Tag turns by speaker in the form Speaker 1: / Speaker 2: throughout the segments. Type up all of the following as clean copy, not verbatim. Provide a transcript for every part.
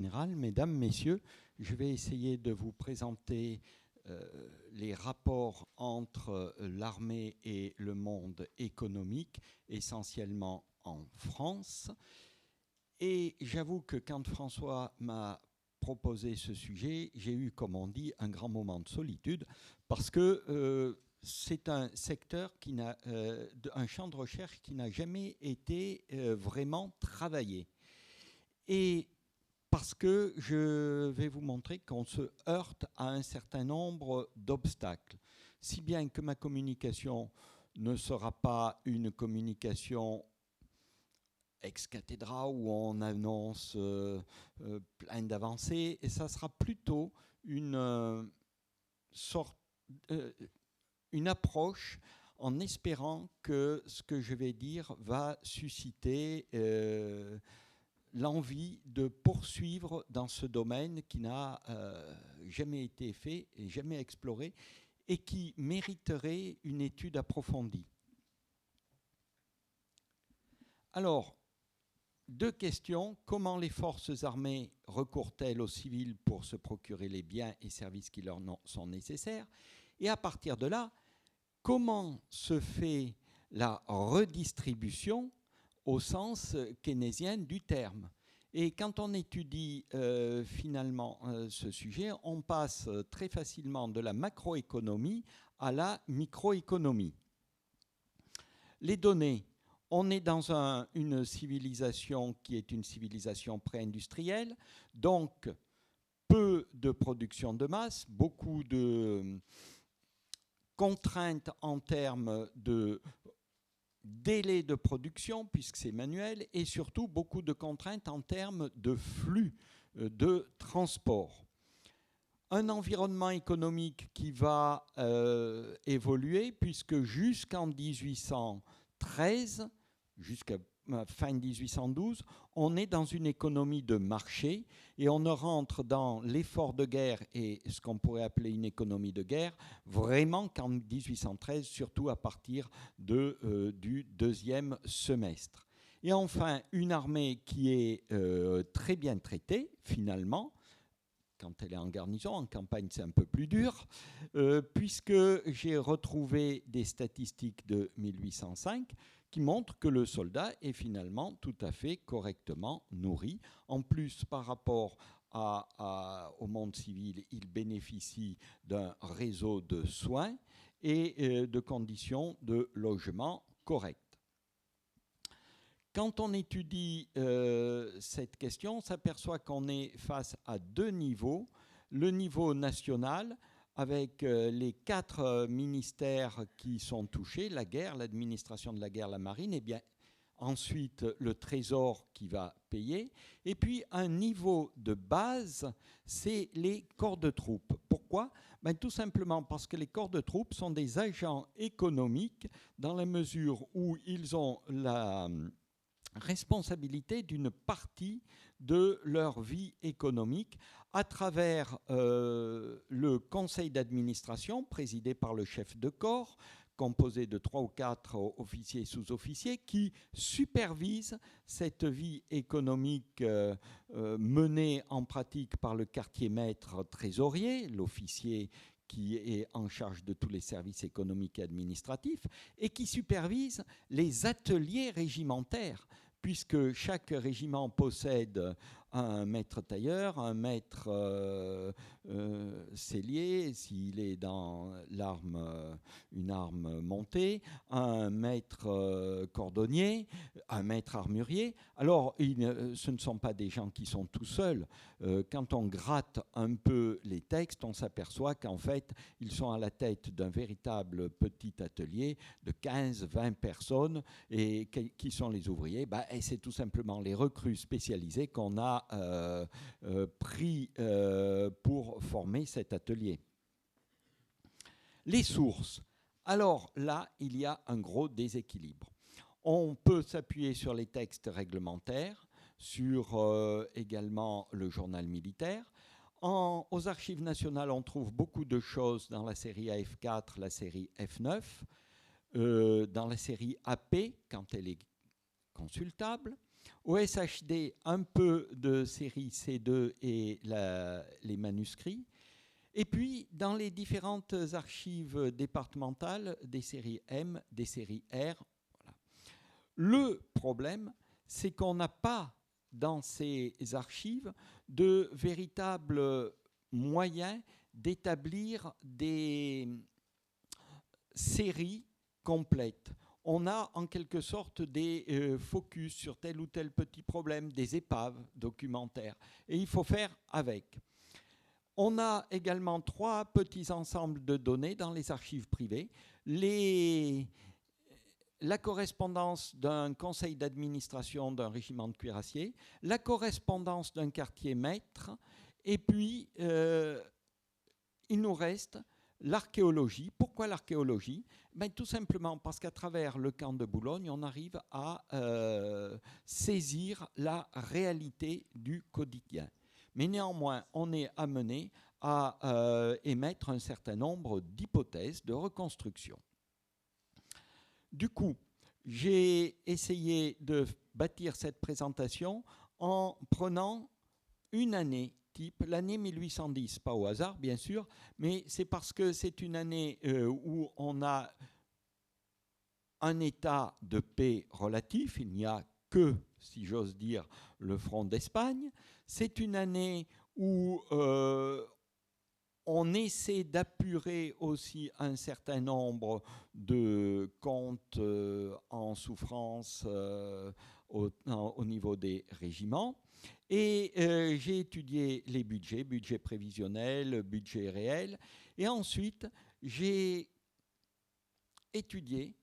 Speaker 1: Général, mesdames, messieurs, je vais essayer de vous présenter les rapports entre l'armée et le monde économique, essentiellement en France. Et j'avoue que quand François m'a proposé ce sujet, j'ai eu, comme on dit, un grand moment de solitude, parce que c'est un secteur un champ de recherche qui n'a jamais été vraiment travaillé. Et parce que je vais vous montrer qu'on se heurte à un certain nombre d'obstacles. Si bien que ma communication ne sera pas une communication ex cathedra où on annonce plein d'avancées, et ça sera plutôt une sorte, euh, une approche en espérant que ce que je vais dire va susciter l'envie de poursuivre dans ce domaine qui n'a jamais été fait et jamais exploré et qui mériterait une étude approfondie. Alors, deux questions. Comment les forces armées recourent-elles aux civils pour se procurer les biens et services qui leur sont nécessaires? Et à partir de là, comment se fait la redistribution au sens keynésien du terme? Et quand on étudie finalement ce sujet, on passe très facilement de la macroéconomie à la microéconomie. Les données, on est dans une civilisation qui est une civilisation pré-industrielle, donc peu de production de masse, beaucoup de contraintes en termes de délai de production, puisque c'est manuel, et surtout beaucoup de contraintes en termes de flux de transport. Un environnement économique qui va évoluer, puisque jusqu'en 1813, jusqu'à fin 1812, on est dans une économie de marché et on ne rentre dans l'effort de guerre et ce qu'on pourrait appeler une économie de guerre vraiment qu'en 1813, surtout à partir du deuxième semestre. Et enfin, une armée qui est très bien traitée, finalement, quand elle est en garnison. En campagne, c'est un peu plus dur, puisque j'ai retrouvé des statistiques de 1805 qui montrent que le soldat est finalement tout à fait correctement nourri. En plus, par rapport au monde civil, il bénéficie d'un réseau de soins et de conditions de logement correctes. Quand on étudie cette question, on s'aperçoit qu'on est face à deux niveaux. Le niveau national, avec les 4 ministères qui sont touchés, la guerre, l'administration de la guerre, la marine, et bien ensuite le trésor qui va payer. Et puis un niveau de base, c'est les corps de troupes. Pourquoi ? Ben, tout simplement parce que les corps de troupes sont des agents économiques dans la mesure où ils ont la responsabilité d'une partie de leur vie économique à travers le conseil d'administration présidé par le chef de corps, composé de 3 ou 4 officiers et sous-officiers qui supervisent cette vie économique menée en pratique par le quartier maître trésorier, l'officier qui est en charge de tous les services économiques et administratifs, et qui supervise les ateliers régimentaires, puisque chaque régiment possède un maître tailleur, un maître sellier, s'il est dans une arme montée, un maître cordonnier, un maître armurier. Alors, ce ne sont pas des gens qui sont tout seuls. Quand on gratte un peu les textes, on s'aperçoit qu'en fait, ils sont à la tête d'un véritable petit atelier de 15-20 personnes. Et qui sont les ouvriers? Et c'est tout simplement les recrues spécialisées qu'on a pris pour former cet atelier. Les sources. Alors là, il y a un gros déséquilibre. On peut s'appuyer sur les textes réglementaires, sur également le journal militaire. Aux archives nationales, on trouve beaucoup de choses dans la série AF4, la série F9, dans la série AP, quand elle est consultable. Au SHD, un peu de série C2 et les manuscrits. Et puis, dans les différentes archives départementales, des séries M, des séries R. Voilà. Le problème, c'est qu'on n'a pas dans ces archives de véritables moyens d'établir des séries complètes. On a en quelque sorte des focus sur tel ou tel petit problème, des épaves documentaires. Et il faut faire avec. On a également 3 petits ensembles de données dans les archives privées. La correspondance d'un conseil d'administration d'un régiment de cuirassiers, la correspondance d'un quartier maître, et puis il nous reste l'archéologie. Pourquoi l'archéologie ? Tout simplement parce qu'à travers le camp de Boulogne, on arrive à saisir la réalité du quotidien. Mais néanmoins, on est amené à émettre un certain nombre d'hypothèses de reconstruction. Du coup, j'ai essayé de bâtir cette présentation en prenant une année type, l'année 1810, pas au hasard bien sûr, mais c'est parce que c'est une année où on a un état de paix relatif, il n'y a que, si j'ose dire, le front d'Espagne. C'est une année où on essaie d'apurer aussi un certain nombre de comptes en souffrance au niveau des régiments. Et j'ai étudié les budgets prévisionnels, budgets réels. Et ensuite, j'ai étudié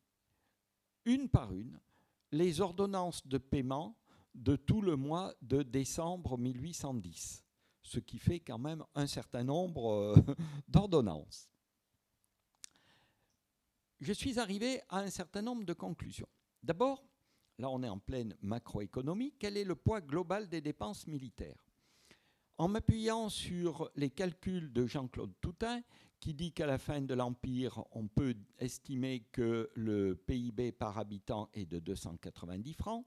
Speaker 1: une par une les ordonnances de paiement de tout le mois de décembre 1810. Ce qui fait quand même un certain nombre d'ordonnances. Je suis arrivé à un certain nombre de conclusions. D'abord, là on est en pleine macroéconomie, quel est le poids global des dépenses militaires ? En m'appuyant sur les calculs de Jean-Claude Toutain, qui dit qu'à la fin de l'Empire, on peut estimer que le PIB par habitant est de 290 francs,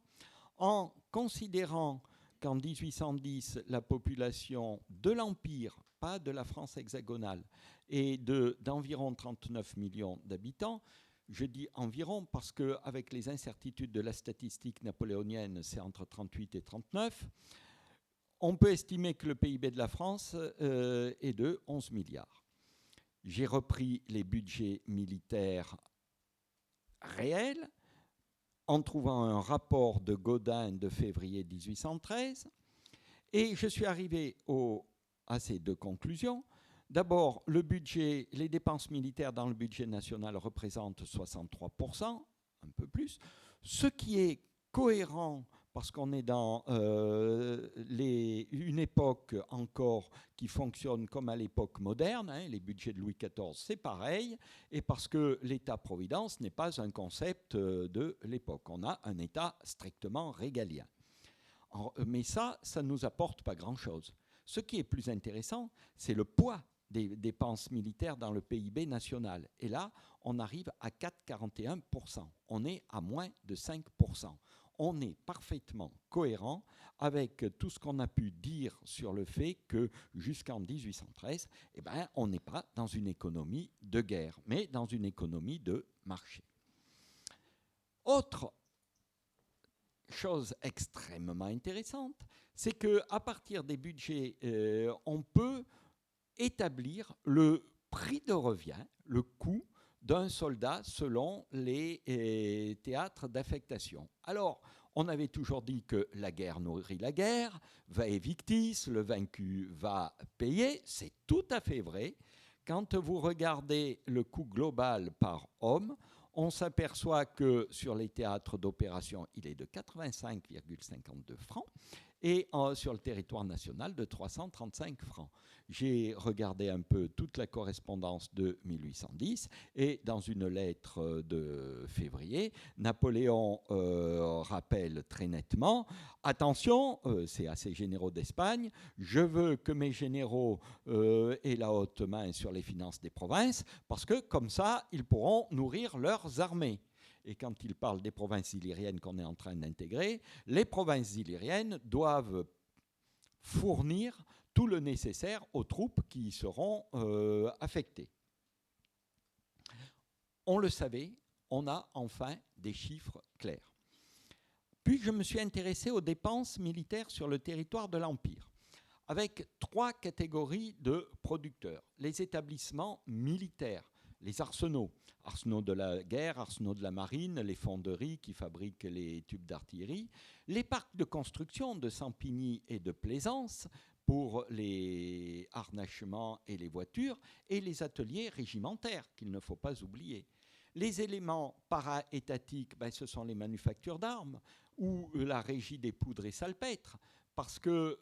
Speaker 1: en considérant qu'en 1810, la population de l'Empire, pas de la France hexagonale, est d'environ 39 millions d'habitants. Je dis environ parce qu'avec les incertitudes de la statistique napoléonienne, c'est entre 38 et 39. On peut estimer que le PIB de la France est de 11 milliards. J'ai repris les budgets militaires réels, en trouvant un rapport de Gaudin de février 1813, et je suis arrivé à ces 2 conclusions. D'abord, les dépenses militaires dans le budget national représentent 63%, un peu plus, ce qui est cohérent parce qu'on est dans une époque encore qui fonctionne comme à l'époque moderne, hein, les budgets de Louis XIV, c'est pareil, et parce que l'État-providence n'est pas un concept de l'époque. On a un État strictement régalien. Mais ça ne nous apporte pas grand-chose. Ce qui est plus intéressant, c'est le poids des dépenses militaires dans le PIB national. Et là, on arrive à 4,41%. On est à moins de 5%. On est parfaitement cohérent avec tout ce qu'on a pu dire sur le fait que jusqu'en 1813, on n'est pas dans une économie de guerre, mais dans une économie de marché. Autre chose extrêmement intéressante, c'est qu'à partir des budgets, on peut établir le prix de revient, le coût d'un soldat selon les théâtres d'affectation. Alors, on avait toujours dit que la guerre nourrit la guerre, vae victis, le vaincu va payer. C'est tout à fait vrai. Quand vous regardez le coût global par homme, on s'aperçoit que sur les théâtres d'opération, il est de 85,52 francs et sur le territoire national de 335 francs. J'ai regardé un peu toute la correspondance de 1810 et dans une lettre de février, Napoléon rappelle très nettement « Attention, c'est à ces généraux d'Espagne, je veux que mes généraux aient la haute main sur les finances des provinces parce que comme ça, ils pourront nourrir leurs armées. » Et quand il parle des provinces illyriennes qu'on est en train d'intégrer, les provinces illyriennes doivent fournir tout le nécessaire aux troupes qui y seront affectées. On le savait, on a enfin des chiffres clairs. Puis je me suis intéressé aux dépenses militaires sur le territoire de l'Empire, avec 3 catégories de producteurs. Les établissements militaires, les arsenaux de la guerre, arsenaux de la marine, les fonderies qui fabriquent les tubes d'artillerie, les parcs de construction de Sampigny et de Plaisance pour les harnachements et les voitures, et les ateliers régimentaires qu'il ne faut pas oublier. Les éléments para-étatiques, ce sont les manufactures d'armes ou la régie des poudres et salpêtres, parce que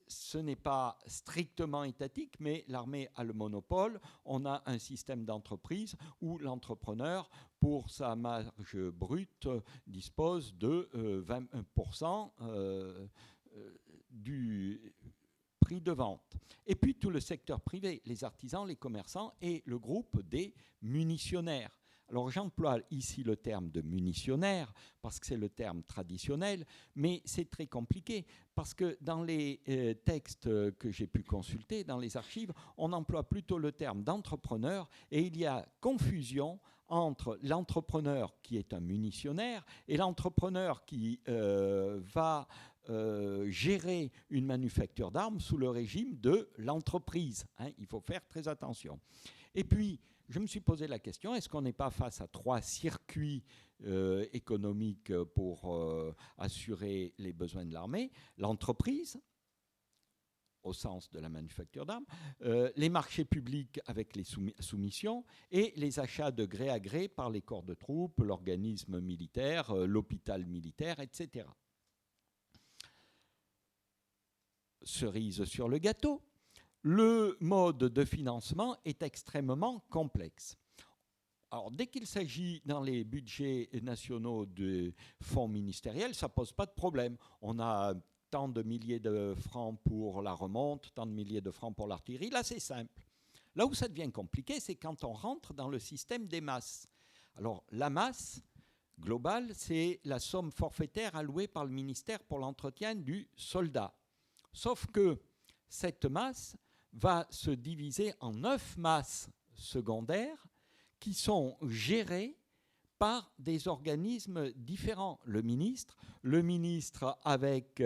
Speaker 1: ce n'est pas strictement étatique, mais l'armée a le monopole. On a un système d'entreprise où l'entrepreneur, pour sa marge brute, dispose de 20% du prix de vente. Et puis tout le secteur privé, les artisans, les commerçants et le groupe des munitionnaires. Alors j'emploie ici le terme de munitionnaire parce que c'est le terme traditionnel, mais c'est très compliqué parce que dans les textes que j'ai pu consulter, dans les archives, on emploie plutôt le terme d'entrepreneur et il y a confusion entre l'entrepreneur qui est un munitionnaire et l'entrepreneur qui va gérer une manufacture d'armes sous le régime de l'entreprise. Il faut faire très attention. Et puis, je me suis posé la question, est-ce qu'on n'est pas face à 3 circuits économiques pour assurer les besoins de l'armée? L'entreprise, au sens de la manufacture d'armes, les marchés publics avec les soumissions et les achats de gré à gré par les corps de troupes, l'organisme militaire, l'hôpital militaire, etc. Cerise sur le gâteau, le mode de financement est extrêmement complexe. Alors, dès qu'il s'agit dans les budgets nationaux de fonds ministériels, ça ne pose pas de problème. On a tant de milliers de francs pour la remonte, tant de milliers de francs pour l'artillerie. Là, c'est simple. Là où ça devient compliqué, c'est quand on rentre dans le système des masses. Alors, la masse globale, c'est la somme forfaitaire allouée par le ministère pour l'entretien du soldat. Sauf que cette masse va se diviser en 9 masses secondaires qui sont gérées par des organismes différents. Le ministre avec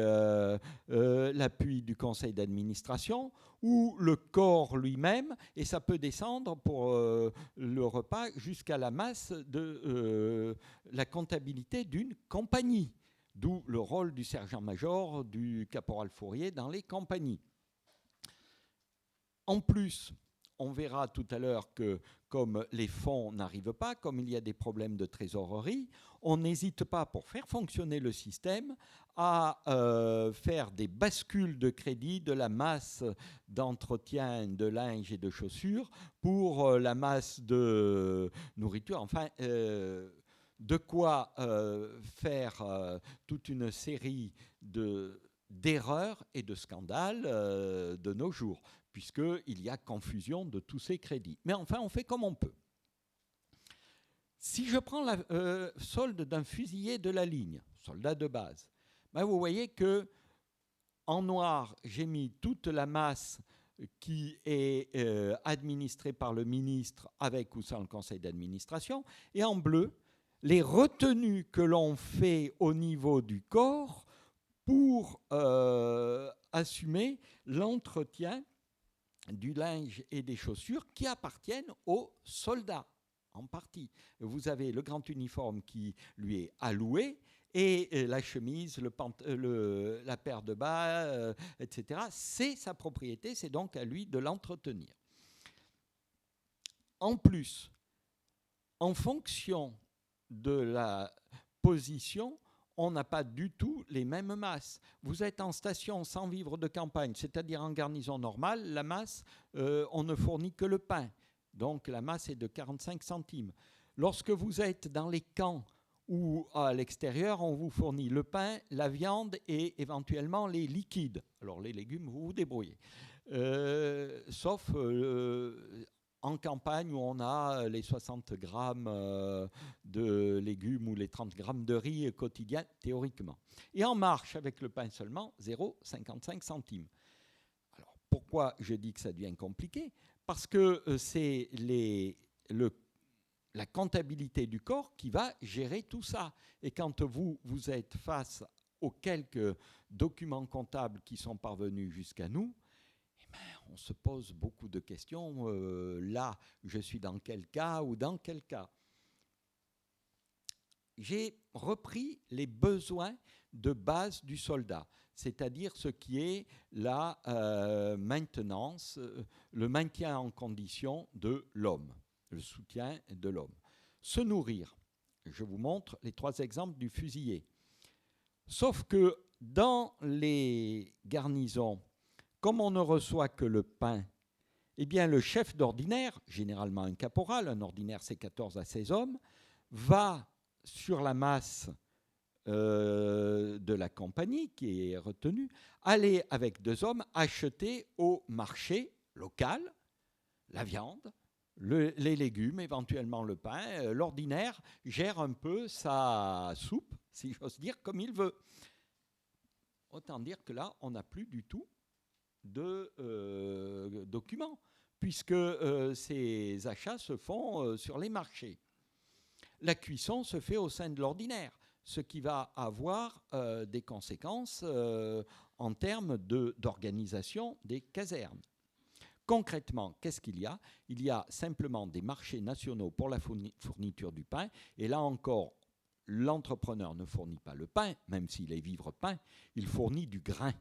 Speaker 1: l'appui du conseil d'administration ou le corps lui-même, et ça peut descendre pour le repas jusqu'à la masse de la comptabilité d'une compagnie. D'où le rôle du sergent-major, du caporal Fourier dans les compagnies. En plus, on verra tout à l'heure que comme les fonds n'arrivent pas, comme il y a des problèmes de trésorerie, on n'hésite pas, pour faire fonctionner le système, à faire des bascules de crédit de la masse d'entretien de linge et de chaussures pour la masse de nourriture. Enfin, de quoi faire toute une série d'erreurs et de scandales de nos jours, puisqu'il y a confusion de tous ces crédits. Mais enfin, on fait comme on peut. Si je prends la solde d'un fusilier de la ligne, soldat de base, vous voyez que en noir, j'ai mis toute la masse qui est administrée par le ministre avec ou sans le conseil d'administration, et en bleu, les retenues que l'on fait au niveau du corps pour assumer l'entretien du linge et des chaussures qui appartiennent aux soldats, en partie. Vous avez le grand uniforme qui lui est alloué et la chemise, la paire de bas, etc. C'est sa propriété, c'est donc à lui de l'entretenir. En plus, en fonction de la position, on n'a pas du tout les mêmes masses. Vous êtes en station sans vivre de campagne, c'est-à-dire en garnison normale, la masse, on ne fournit que le pain. Donc la masse est de 45 centimes. Lorsque vous êtes dans les camps ou à l'extérieur, on vous fournit le pain, la viande et éventuellement les liquides. Alors les légumes, vous vous débrouillez. Sauf en campagne où on a les 60 grammes de légumes ou les 30 grammes de riz quotidien, théoriquement. Et en marche, avec le pain seulement, 0,55 centimes. Alors, pourquoi je dis que ça devient compliqué? Parce que c'est la comptabilité du corps qui va gérer tout ça. Et quand vous êtes face aux quelques documents comptables qui sont parvenus jusqu'à nous, on se pose beaucoup de questions. Là, je suis dans quel cas ou dans quel cas? J'ai repris les besoins de base du soldat, c'est-à-dire ce qui est la maintenance, le maintien en condition de l'homme, le soutien de l'homme. Se nourrir. Je vous montre les 3 exemples du fusillé. Sauf que dans les garnisons, comme on ne reçoit que le pain, eh bien le chef d'ordinaire, généralement un caporal, un ordinaire c'est 14 à 16 hommes, va sur la masse de la compagnie qui est retenue, aller avec 2 hommes acheter au marché local la viande, les légumes, éventuellement le pain. L'ordinaire gère un peu sa soupe, si j'ose dire, comme il veut. Autant dire que là, on n'a plus du tout de documents, puisque ces achats se font sur les marchés. La cuisson se fait au sein de l'ordinaire, ce qui va avoir des conséquences en termes d'organisation des casernes. Concrètement, qu'est-ce qu'il y a? Il y a simplement des marchés nationaux pour la fourniture du pain, et là encore, l'entrepreneur ne fournit pas le pain, même s'il est vivre pain, il fournit du grain.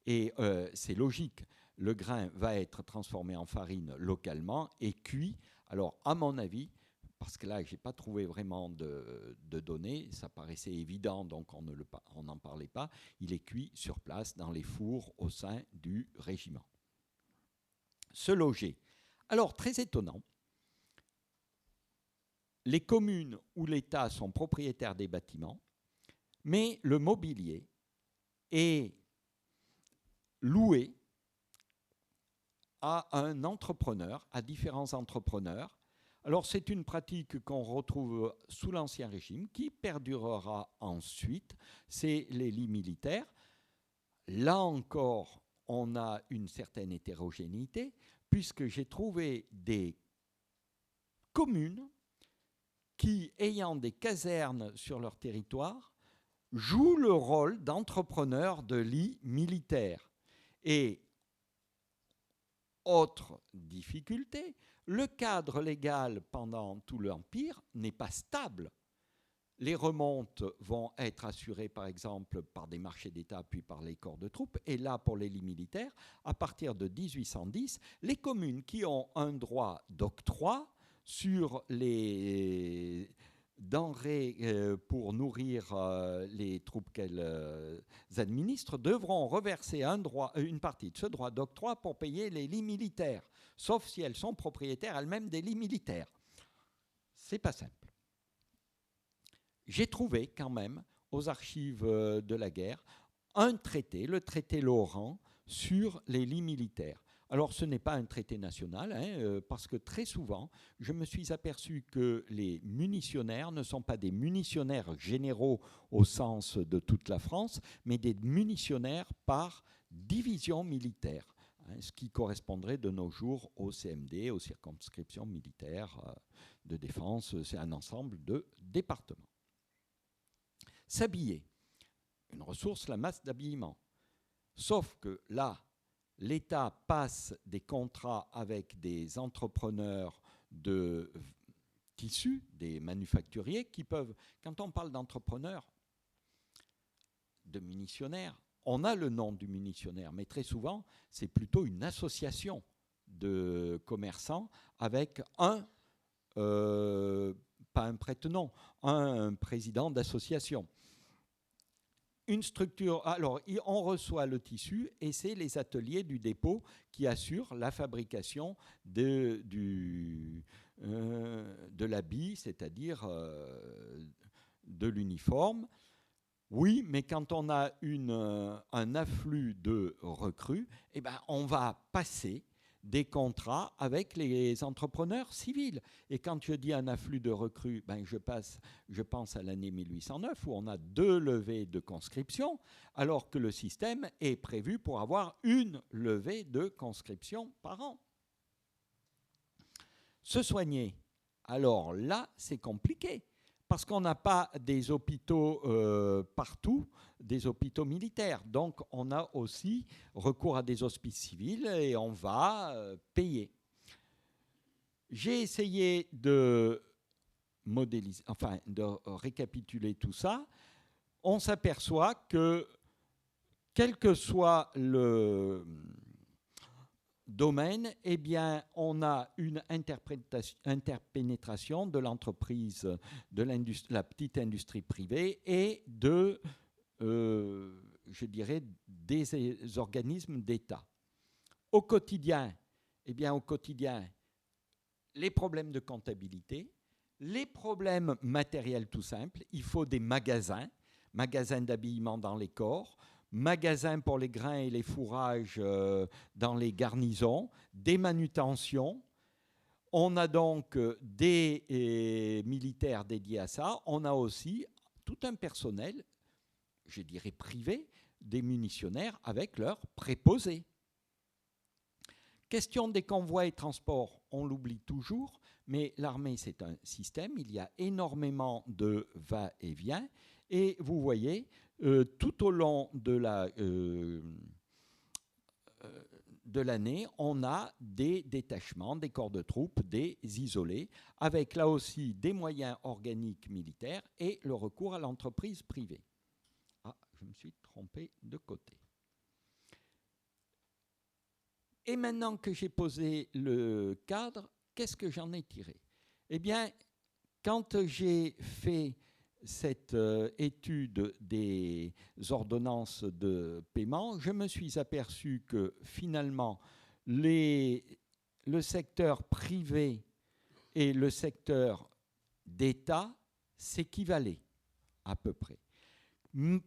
Speaker 1: Et c'est logique, le grain va être transformé en farine localement et cuit. Alors, à mon avis, parce que là, je n'ai pas trouvé vraiment de données, ça paraissait évident, donc on n'en parlait pas, il est cuit sur place dans les fours au sein du régiment. Se loger. Alors, très étonnant, les communes ou l'État sont propriétaires des bâtiments, mais le mobilier est loué à un entrepreneur, à différents entrepreneurs. Alors c'est une pratique qu'on retrouve sous l'Ancien Régime, qui perdurera ensuite, c'est les lits militaires. Là encore, on a une certaine hétérogénéité, puisque j'ai trouvé des communes qui, ayant des casernes sur leur territoire, jouent le rôle d'entrepreneurs de lits militaires. Et autre difficulté, le cadre légal pendant tout l'Empire n'est pas stable. Les remontes vont être assurées, par exemple, par des marchés d'État, puis par les corps de troupes. Et là, pour les lits militaires, à partir de 1810, les communes qui ont un droit d'octroi sur les denrées pour nourrir les troupes qu'elles administrent devront reverser une partie de ce droit d'octroi pour payer les lits militaires, sauf si elles sont propriétaires elles-mêmes des lits militaires. C'est pas simple. J'ai trouvé quand même aux archives de la guerre un traité, le traité Laurent, sur les lits militaires. Alors ce n'est pas un traité national, parce que très souvent, je me suis aperçu que les munitionnaires ne sont pas des munitionnaires généraux au sens de toute la France, mais des munitionnaires par division militaire, ce qui correspondrait de nos jours au CMD, aux circonscriptions militaires de défense. C'est un ensemble de départements. S'habiller, une ressource, la masse d'habillement. Sauf que là, l'État passe des contrats avec des entrepreneurs de tissus, des manufacturiers qui peuvent, quand on parle d'entrepreneurs, de munitionnaires, on a le nom du munitionnaire, mais très souvent, c'est plutôt une association de commerçants avec pas un prête-nom, un président d'association. Une structure, alors on reçoit le tissu et c'est les ateliers du dépôt qui assurent la fabrication de l'habit, c'est-à-dire de l'uniforme. Oui, mais quand on a un afflux de recrues, eh ben, on va passer des contrats avec les entrepreneurs civils. Et quand je dis un afflux de recrues, ben je pense à l'année 1809 où on a 2 levées de conscription, alors que le système est prévu pour avoir une levée de conscription par an. Se soigner, alors là, c'est compliqué, parce qu'on n'a pas des hôpitaux partout, des hôpitaux militaires. Donc, on a aussi recours à des hospices civils et on va payer. J'ai essayé de modéliser, enfin, de récapituler tout ça. On s'aperçoit que, quel que soit le domaine, eh bien, on a une interpénétration de l'entreprise, de la petite industrie privée et de, je dirais, des organismes d'État. Au quotidien, eh bien, au quotidien, les problèmes de comptabilité, les problèmes matériels tout simples. Il faut des magasins d'habillement dans les corps, magasins pour les grains et les fourrages dans les garnisons, des manutentions. On a donc des militaires dédiés à ça. On a aussi tout un personnel, je dirais privé, des munitionnaires avec leurs préposés. Question des convois et transports, on l'oublie toujours, mais l'armée, c'est un système. Il y a énormément de va-et-vient. Et vous voyez, tout au long de l'année, on a des détachements, des corps de troupes, des isolés, avec là aussi des moyens organiques militaires et le recours à l'entreprise privée. Ah, je me suis trompé de côté. Et maintenant que j'ai posé le cadre, qu'est-ce que j'en ai tiré? Eh bien, quand j'ai fait cette étude des ordonnances de paiement, je me suis aperçu que finalement, le secteur privé et le secteur d'État s'équivalaient à peu près.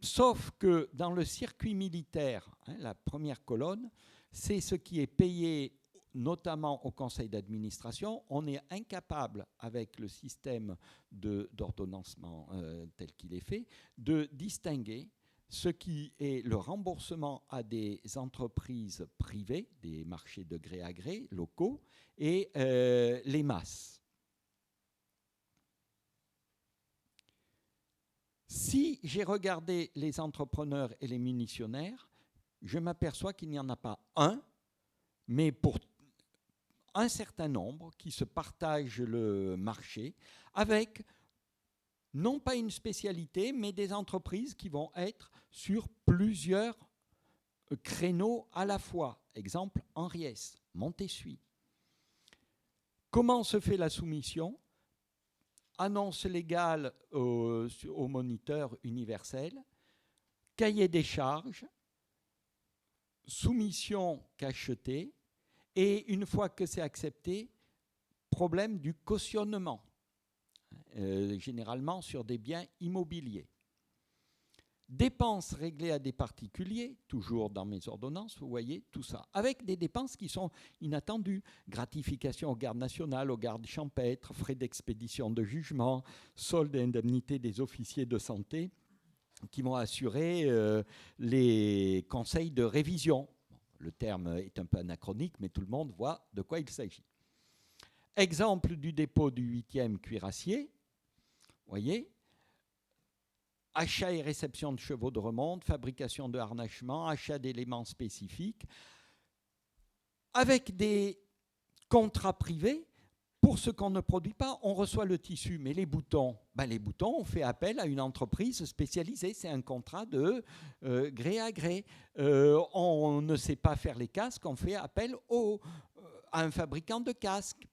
Speaker 1: Sauf que dans le circuit militaire, la première colonne, c'est ce qui est payé notamment au conseil d'administration. On est incapable, avec le système d'ordonnancement tel qu'il est fait, de distinguer ce qui est le remboursement à des entreprises privées, des marchés de gré à gré locaux, et les masses. Si j'ai regardé les entrepreneurs et les munitionnaires, je m'aperçois qu'il n'y en a pas un, mais pour un certain nombre qui se partagent le marché avec non pas une spécialité, mais des entreprises qui vont être sur plusieurs créneaux à la fois. Exemple, Henriès, Montessuie. Comment se fait la soumission? Annonce légale au moniteur universel, cahier des charges, soumission cachetée, et une fois que c'est accepté, problème du cautionnement, généralement sur des biens immobiliers. Dépenses réglées à des particuliers, toujours dans mes ordonnances, vous voyez tout ça, avec des dépenses qui sont inattendues. Gratification aux gardes nationales, aux gardes champêtres, frais d'expédition de jugement, solde et indemnité des officiers de santé qui vont assurer les conseils de révision. Le terme est un peu anachronique, mais tout le monde voit de quoi il s'agit. Exemple du dépôt du 8e cuirassier, vous voyez, achat et réception de chevaux de remonte, fabrication de harnachements, achat d'éléments spécifiques, avec des contrats privés. Pour ce qu'on ne produit pas, on reçoit le tissu, mais les boutons, on fait appel à une entreprise spécialisée. C'est un contrat de gré à gré. On ne sait pas faire les casques, on fait appel à un fabricant de casques.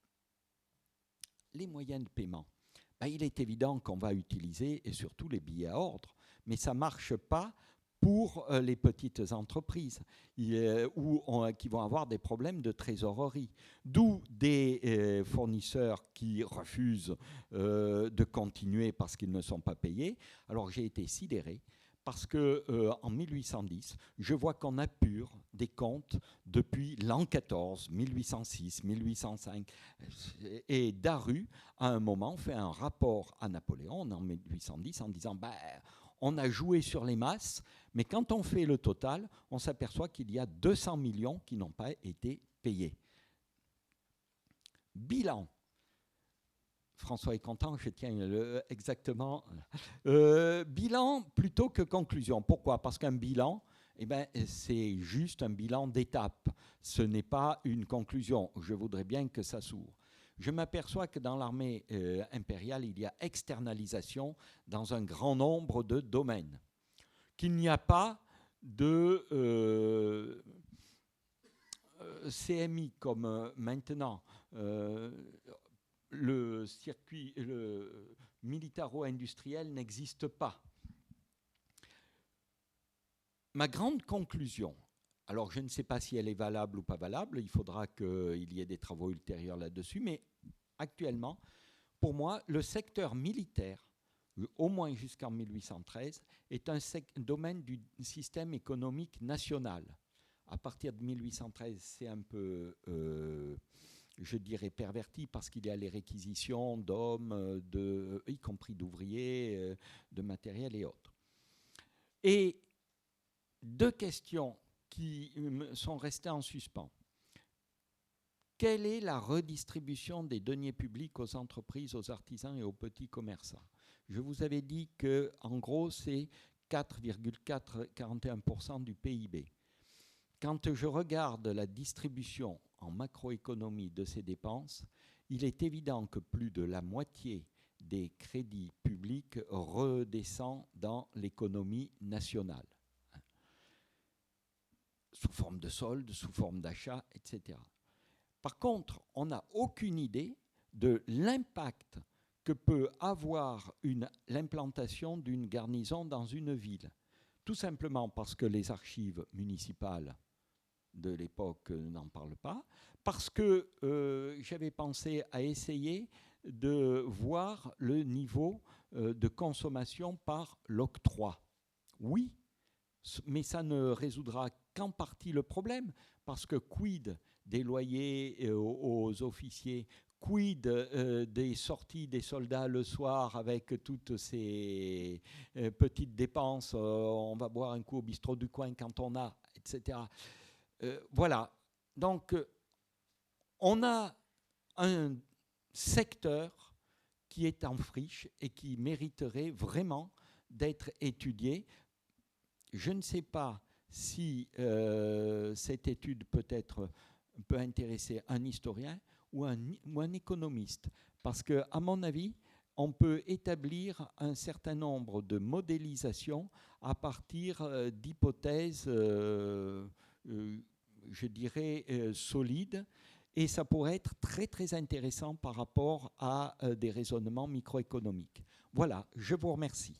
Speaker 1: Les moyens de paiement. Il est évident qu'on va utiliser, et surtout les billets à ordre, mais ça ne marche pas pour les petites entreprises qui vont avoir des problèmes de trésorerie. D'où des fournisseurs qui refusent de continuer parce qu'ils ne sont pas payés. Alors j'ai été sidéré parce que en 1810, je vois qu'on apure des comptes depuis l'an 14, 1806, 1805. Et Daru, à un moment, fait un rapport à Napoléon en 1810 en disant on a joué sur les masses, mais quand on fait le total, on s'aperçoit qu'il y a 200 millions qui n'ont pas été payés. Bilan. François est content, je tiens exactement. Bilan plutôt que conclusion. Pourquoi? Parce qu'un bilan, c'est juste un bilan d'étape. Ce n'est pas une conclusion. Je voudrais bien que ça s'ouvre. Je m'aperçois que dans l'armée impériale, il y a externalisation dans un grand nombre de domaines. Qu'il n'y a pas de CMI comme maintenant. Le circuit militaro-industriel n'existe pas. Ma grande conclusion, alors je ne sais pas si elle est valable ou pas valable, il faudra qu'il y ait des travaux ultérieurs là-dessus, mais actuellement, pour moi, le secteur militaire, au moins jusqu'en 1813, est un domaine du système économique national. À partir de 1813, c'est un peu... je dirais perverti parce qu'il y a les réquisitions d'hommes, y compris d'ouvriers, de matériel et autres. Et deux questions qui sont restées en suspens. Quelle est la redistribution des deniers publics aux entreprises, aux artisans et aux petits commerçants? Je vous avais dit qu'en gros, c'est 4,41% du PIB. Quand je regarde la distribution en macroéconomie de ces dépenses, il est évident que plus de la moitié des crédits publics redescend dans l'économie nationale, sous forme de soldes, sous forme d'achat, etc. Par contre, on n'a aucune idée de l'impact que peut avoir l'implantation d'une garnison dans une ville. Tout simplement parce que les archives municipales de l'époque n'en parlent pas, parce que j'avais pensé à essayer de voir le niveau de consommation par l'octroi. Oui, mais ça ne résoudra qu'en partie le problème, parce que quid des loyers aux officiers, quid des sorties des soldats le soir avec toutes ces petites dépenses, on va boire un coup au bistrot du coin quand on a, etc. Voilà, donc on a un secteur qui est en friche et qui mériterait vraiment d'être étudié. Je ne sais pas si cette étude peut intéresser un historien ou un économiste, parce qu'à mon avis, on peut établir un certain nombre de modélisations à partir d'hypothèses je dirais, solide, et ça pourrait être très très intéressant par rapport à des raisonnements microéconomiques. Voilà, je vous remercie.